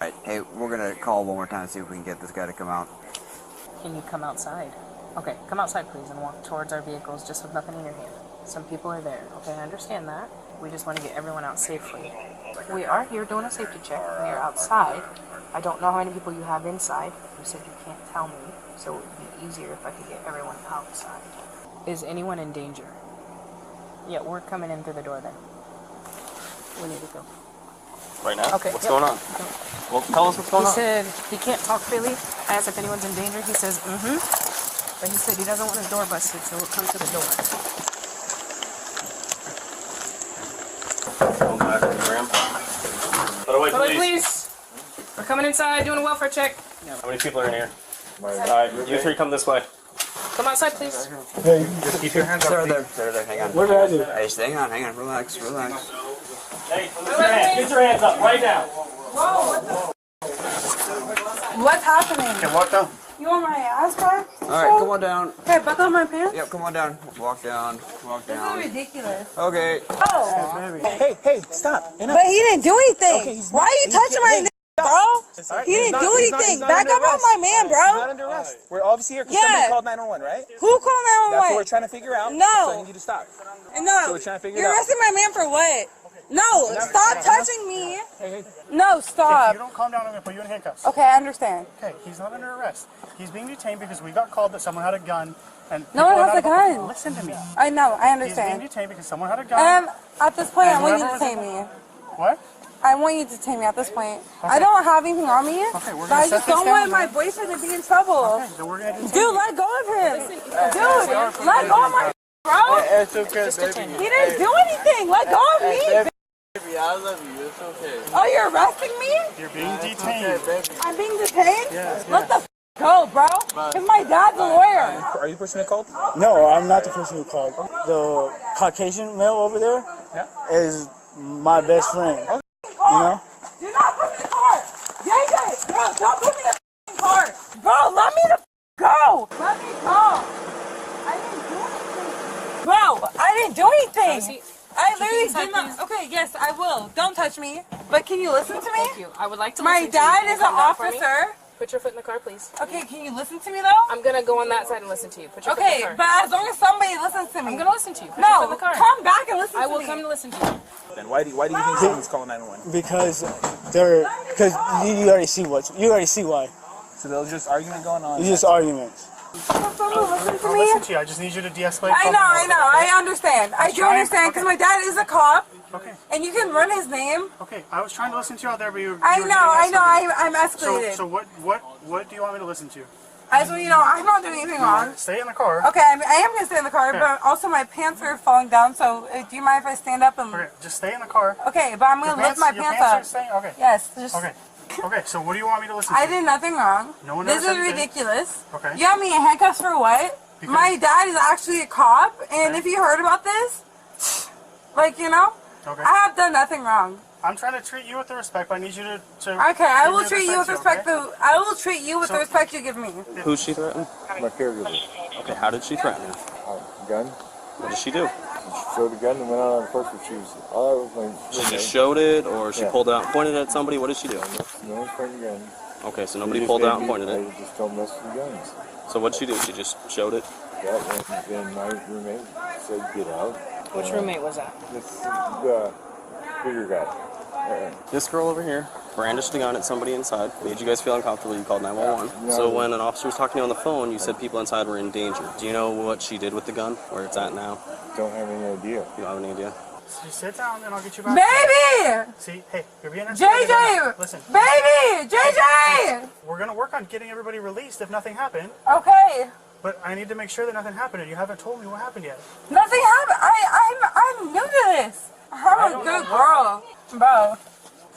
Alright, hey, we're gonna call one more time to see if we can get this guy to come out. Can you come outside? Okay, come outside please and walk towards our vehicles just with nothing in your hand. Some people are there. Okay, I understand that. We just want to get everyone out safely. We are here doing a safety check. We are outside. I don't know how many people you have inside. You said you can't tell me, so it would be easier if I could get everyone outside. Is anyone in danger? Yeah, we're coming in through the door then. We need to go. Right now? Okay. What's going on? Okay. Well, tell us what's going on. He said he can't talk freely. I asked if anyone's in danger. He says, But he said he doesn't want his door busted, so we'll come to the door. Going back to the gram. Put away, Police! We're coming inside, doing a welfare check. How many people are in here? Alright, you three come this way. Come outside, please. Hey, Just keep your hands up. They're there, hang on. what did I do? Hey, just hang on, relax. Hey, get your hands up right now. What's happening? Okay, walk down. You want my ass back? Alright, come on down. Okay, buckle up my pants? Yep, come on down. Walk down. This is ridiculous. Okay. Oh. Hey, stop. But he didn't do anything. Okay, Why are you touching my bro? He didn't do anything. Back up on my man, He's not bro. under arrest. We're obviously here because Yeah. somebody called 911, right? Who called That's what we're 911? trying to figure out. No. So I need you to stop. No. So we're trying to figure it You're out. arresting my man for what? No, stop touching me. No, If stop. you don't calm down, I'm going to put you in handcuffs. Okay, I understand. Okay, he's not under arrest. He's being detained because we got called that someone had a gun. And No one people has are a not- gun. Listen to me. I know, I He's being understand. detained because someone had a gun. At this point, I And want you to whoever was detain me. What? I want you to detain me at this point. I don't have anything on me, Okay, we're but gonna I set just this don't down want my now. boyfriend to be in trouble. Okay, then we're going to detain Dude, you. let go of him. Dude, let go of my bro. It's okay, baby. He didn't do anything. Let go of me. Baby, I love you. It's okay. Oh, you're arresting me? You're being detained. I'm being detained? Let the go, bro. Because my dad's a lawyer. Are you the person that called? No, I'm not the person who called. The Caucasian male over there is my best friend. You know? Do not put me in the car. JJ, bro, don't put me in the car. Bro, let me the go. Let me go. I didn't do anything. Bro, I didn't do anything. I literally did not. Okay, yes, I will. Don't touch me. But can you listen to me? Thank you. I would like to My listen to you. dad Can you is an come down for me? officer. Put your foot in the car, please. Okay, can you listen to me though? I'm going to go on that side and listen to you. Put your foot in Okay, the car. but as long as somebody listens to me. I'm going to listen to you. Put your foot No, in the car. come back and listen I to me. will come to listen to you. Then why do you think someone's calling 911? Because you already see why. So there's just argument going on. It's just arguments. Listen to I'll me. listen to you. I just need you to de-escalate. I know. I understand. I do understand because my dad is a cop, Okay. and you can run his name. Okay, I was trying to listen to you out there, but you I were know. getting escalated. I'm escalated. So what do you want me to listen to? I just want you to know I'm not doing anything wrong. Stay in the car. Okay, I am gonna stay in the car, but also my pants are falling down. So do you mind if I stand up and? Okay, just stay in the car. Okay, but I'm gonna lift my your pants pants are up. staying? Okay. Yes. Just. Okay. Okay, so what do you want me to listen to? I did nothing wrong. No one This ever is said anything. ridiculous. Okay. You have me in handcuffs for what? Because- My dad is actually a cop, and if you heard about this, like Okay. I have done nothing wrong. I'm trying to treat you with the respect, but I need you to Okay, I give will me treat you with attention, respect. okay? I will treat you with the So- respect you give me. Who's she threatened? My caregiver. Okay, how did she threaten you? Gun. What did she do? She showed the gun and went out on foot, but she was. Oh, that was my. She just showed it, or she Yeah. pulled out and pointed at somebody? What did she do? No one's pointing guns. Okay, so nobody pulled out and pointed it. I just don't mess with guns. So what did she do? She just showed it? Yeah, and then my roommate said, "Get out." Which roommate was that? This the bigger guy. This girl over here brandished a gun at somebody inside, made you guys feel uncomfortable, you called 911. So when an officer was talking to you on the phone, you said people inside were in danger. Do you know what she did with the gun, where it's at now? Don't have any idea. You don't have any idea? So you sit down, and I'll get you back. Baby! See, hey, you're being JJ! Listen, Baby! JJ! we're gonna work on getting everybody released if nothing happened, Okay. but I need to make sure that nothing happened, and you haven't told me what happened yet. Nothing happened. I'm new to this. I'm a good girl. Bro,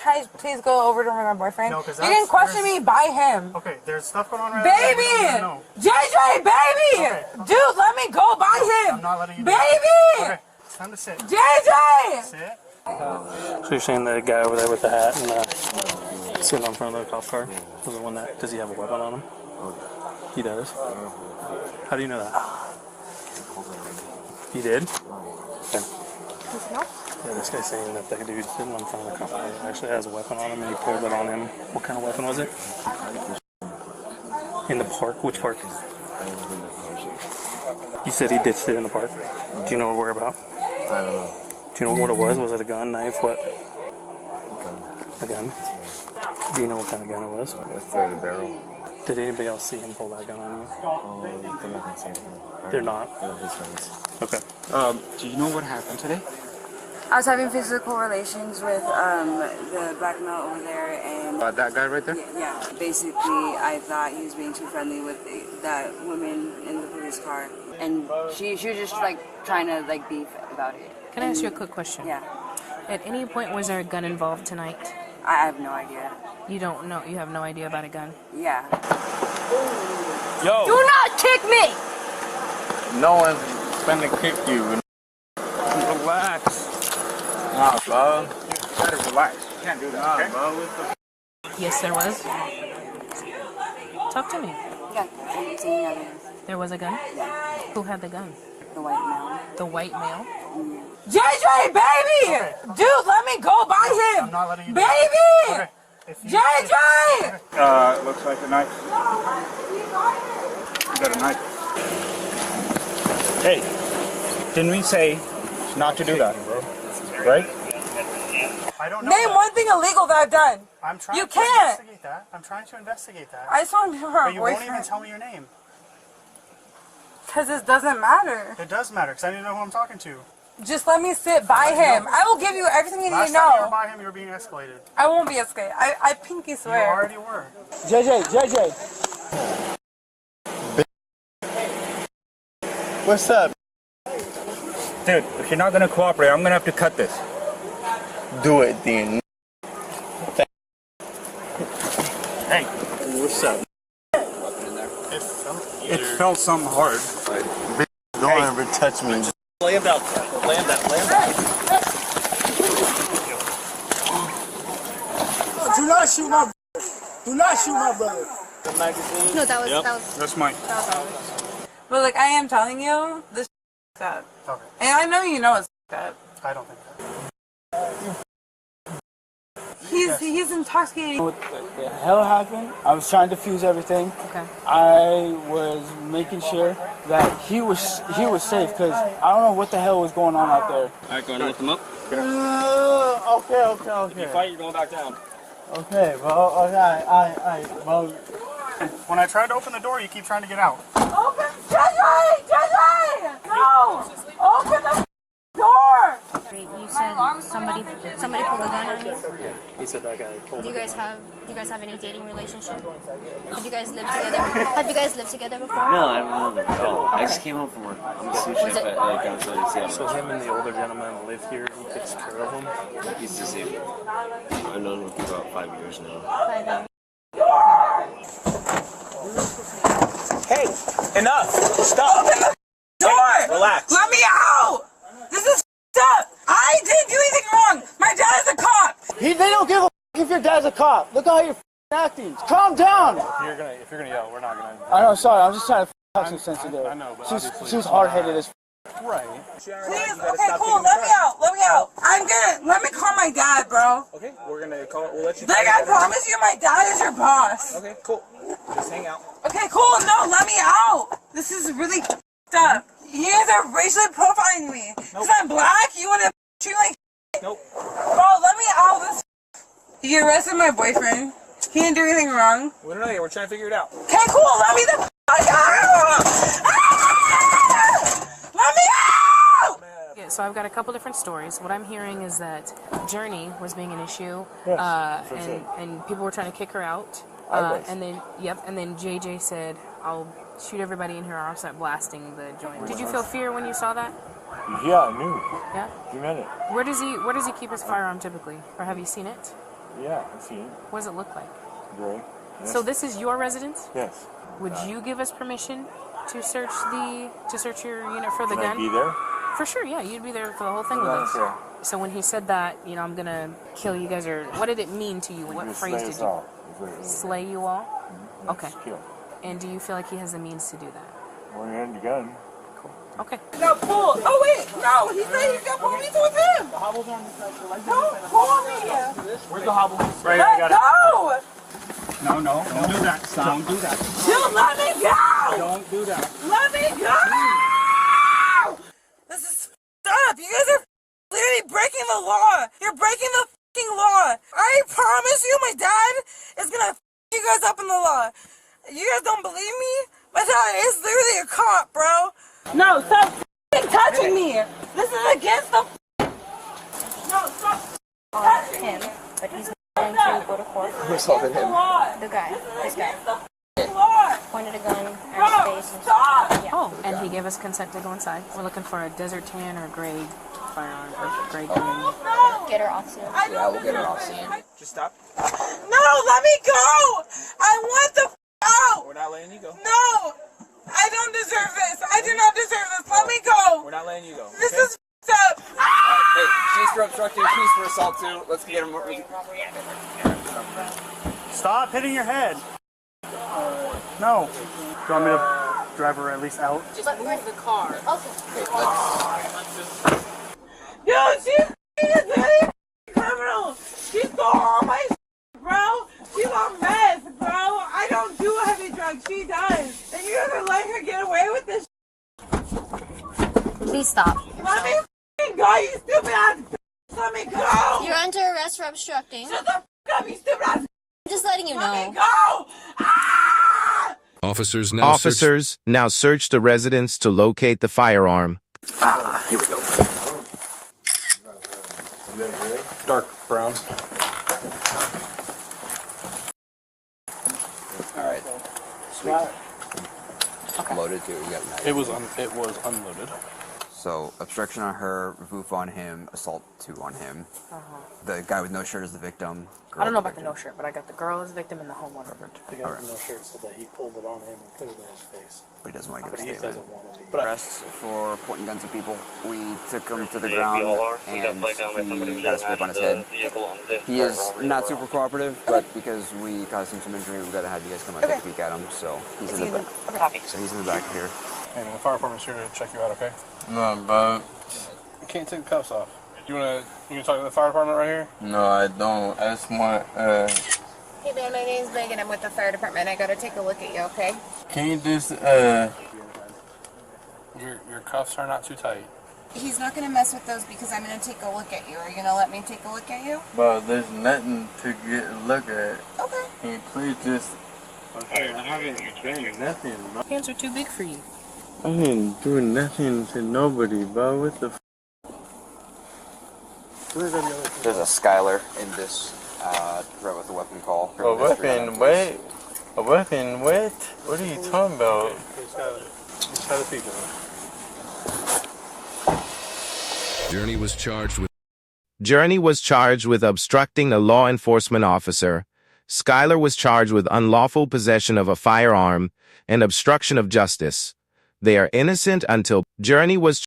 can I please go over to my boyfriend? No, 'cause you didn't question me by him. Okay, there's stuff going on right now. Baby! No. JJ, baby! Okay. Dude, let me go by him! I'm not letting you do Baby! Okay, it's time to sit. JJ! Sit. So you're saying the guy over there with the hat and sitting on front of the cop car was the one that, does he have a weapon on him? He does? How do you know that? He did? Okay. Yeah, this guy's saying that the dude sitting in front of the cop car actually has a weapon on him and he pulled it on him. What kind of weapon was it? In the park? Which park? You said he ditched it in the park. Do you know where about? I don't know. Do you know what it was? Was it a gun, knife, what? A gun. Do you know what kind of gun it was? That's the barrel. Did anybody else see him pull that gun on you? Oh, they're not gonna say anything. They're not? They're his friends. Okay. Do you know what happened today? I was having physical relations with the black male over there, and That guy right there? yeah, basically I thought he was being too friendly with that woman in the police car, and she was just like trying to like beef about it. Can I ask you a quick question? Yeah, At any point was there a gun involved tonight? I have no idea. You don't know. You have no idea about a gun. Yeah. Yo! Do not kick me! No one's gonna kick you. Relax. Nah, bro. You gotta relax. You can't do that, okay? Bro, what the Yes, there was. Talk to me. Yeah, I'm seeing evidence. There was a gun? Yeah, Who had the gun? the white male. The white male? JJ, baby! Dude, let me go by him! I'm not letting you. Baby! Okay. If you, JJ! looks like a knife. You got a knife. Hey, didn't we say not to do that, right? I don't know. Name that. one thing illegal that I've done. I'm trying You to can't. investigate that. I'm trying to investigate that. I just want to know her But you won't even boyfriend. tell me your name. Because it doesn't matter. It does matter because I need to know who I'm talking to. Just let me sit by him. I will give you everything you need Last to time you were know. by him, you were being escalated. I won't be scared. I pinky You swear. already were. JJ. What's up? Dude, if you're not gonna cooperate, I'm gonna have to cut this. Do it, Dean. Hey, what's up? It felt something hard. Don't ever touch me. Land out. Land out. Land out. Do not shoot my brother. Do not shoot my brother. The magazine. No, that was That's mine. But like I am telling you, this is up. Okay. And I know you know it's up. I don't think that. He's intoxicated. What the hell happened? I was trying to defuse everything. Okay. I was making sure that he was safe because I don't know what the hell was going on out there. Alright, go ahead and lift him up. Okay. If you fight, you're going back down. Okay, bro. Okay, bro. When I tried to open the door, you keep trying to get out. Open, JJ! No! Open the door! You said somebody pulled a gun on you. He said that guy pulled Do you it. guys have any dating relationship? Have you guys lived together? Have you guys lived together before? No, I don't know them at all. I just came home from work. I'm a sous chef at Gonzalo. So him and the older gentleman live here. He takes care of him. He's disabled. I've known him for about 5 years now. Hey, enough! Stop! Door! Relax. Let me out! This is up! I didn't do anything wrong! My dad is a cop! They don't give a if your dad's a cop. Look how you're acting. Calm down. If you're gonna yell, we're not gonna. I know. Sorry, I'm just trying to talk some sense into I know, but She's obviously hard-headed as. Right. Please, okay, cool, let me out, let me call my dad, bro. Okay, we're gonna call it. We'll let you. Like, I promise you my dad is your boss. Okay, cool. Just hang out. Okay, cool, no, let me out. This is really up. You guys are racially profiling me. Because I'm black, you want to treat me like Nope. Bro, let me out. This. You arrested my boyfriend. He didn't do anything wrong. We don't know yet. We're trying to figure it out. Okay, cool, let me the fuck out. Let me out! Yeah, so I've got a couple different stories. What I'm hearing is that Journey was being an issue, and people were trying to kick her out. And then JJ said, "I'll shoot everybody in here, or I'll start blasting the joint." Did you feel fear when you saw that? Yeah, I knew. Yeah. You meant it. Where does he keep his firearm typically, or have you seen it? Yeah, I've seen it. What does it look like? Gray. Yes. So this is your residence? Yes. Would you give us permission to search your unit for the Can gun? I be there? For sure, yeah. You'd be there for the whole thing with Yeah, us. sure. So when he said that, I'm gonna kill you guys, or what did it mean to you? What Just phrase slay did us you all. Is what it is. slay you all? Mhm. Okay. Just kill. And do you feel like he has the means to do that? Well, you had the gun. Cool. Okay. No, pull. Oh, wait. No, he said he's going to pull me towards him. The hobble's on this side. So like Don't pull me. Where's the hobble? Right, Let I got it. go. No, don't do that. Don't do that. Dude, let me go. Don't do that. Let me go. This is up. You guys are literally breaking the law. You're breaking the fucking law. I promise you my dad is going to you guys up in the law. You guys don't believe me? My dad is literally a cop, bro. No, stop touching me. This is against the. No, stop touching him, me. but he's willing to go to court. Who's holding him? The guy. This guy. Pointed a gun at his face. And yeah. Oh, and he gave us consent to go inside. We're looking for a desert tan or grade firearm or grade green. Get her off soon. Yeah, we'll get her off soon. Just stop. No, let me go. I want the out. We're not letting you go. No, I don't deserve this. I do not deserve this. Let me go. We're not letting you go. This is up. Hey, she's for obstructing, she's for assault too. Let's get him. Stop hitting your head. No. Do you want me to drive her at least out? Just move the car. Dude, she's really criminal. She stole all my bro. She's a mess, bro. I don't do heavy drugs. She does. And you guys are letting her get away with this. Please stop. Let me go, you stupid ass bitch. Let me go. You're under arrest for obstructing. Shut the up, you stupid ass. I'm just letting you know. Let me go. Ah! Officers now search the residence to locate the firearm. Here we go. Dark brown. Alright. Sweet. Loaded too. You got a knife. It was unloaded. So, obstruction on her, roof on him, assault 2 on him. The guy with no shirt is the victim. I don't know about the no shirt, but I got the girl as the victim and the homeowner. The guy with no shirt said that he pulled it on him and put it in his face. But he doesn't want to But give a he statement. doesn't want to be. Arrest for pointing guns at people. We took him to the ground and he got a scrape on his head. He is not super cooperative, but because we caused him some injury, we've got to have you guys come and take a peek at him. So he's in the back. So he's in the back here. And the fire department's here to check you out, okay? No, but You can't take the cuffs off. You gonna talk to the fire department right here? no, I don't. I just want. Hey man, my name's Megan. I'm with the fire department. I gotta take a look at you, okay? Can you just Your cuffs are not too tight. He's not gonna mess with those because I'm gonna take a look at you. Are you gonna let me take a look at you? But there's nothing to get a look at. Okay. Can you please just? Okay, I haven't done nothing. Hands are too big for you. I didn't do nothing to nobody, bro. What the? There's a Skylar in this, right with the weapon call. A weapon? What? A weapon? What? What are you talking about? Just have a seat. Journey was charged with obstructing a law enforcement officer. Skylar was charged with unlawful possession of a firearm and obstruction of justice. They are innocent until Journey was